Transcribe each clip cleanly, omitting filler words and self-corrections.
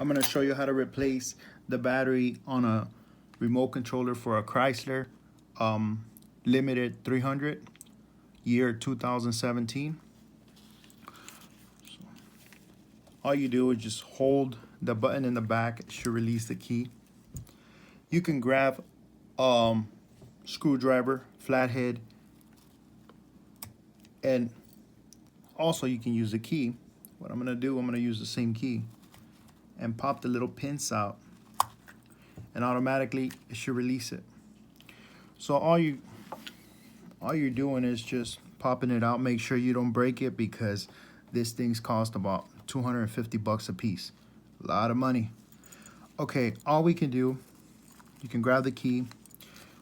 I'm gonna show you how to replace the battery on a remote controller for a Chrysler Limited 300, year 2017. So all you do is just hold the button in the back. It should release the key. You can grab screwdriver, flathead, and also you can use the key. What I'm gonna do, I'm gonna use the same key and pop the little pins out, and automatically it should release it. So all you're doing is just popping it out. Make sure you don't break it, because this thing's cost about 250 bucks a piece. A lot of money. Okay, all we can do, you can grab the key,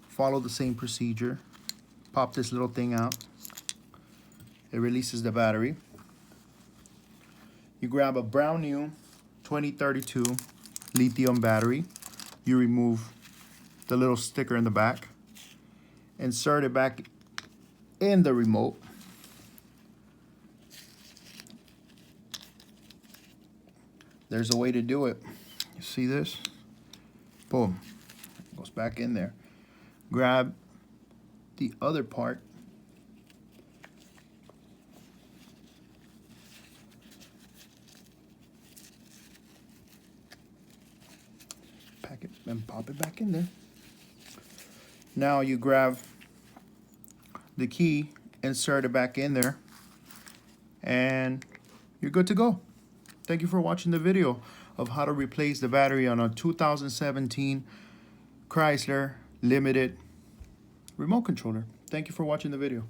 follow the same procedure, pop this little thing out. It releases the battery. You grab a brand new 2032 lithium battery. You remove the little sticker in the back, insert it back in the remote. There's a way to do it. You see this? Boom. It goes back in there. Grab the other part. Pack it and pop it back in there. Now you grab the key, insert it back in there, and you're good to go. Thank you for watching the video of how to replace the battery on a 2017 Chrysler Limited remote controller. Thank you for watching the video.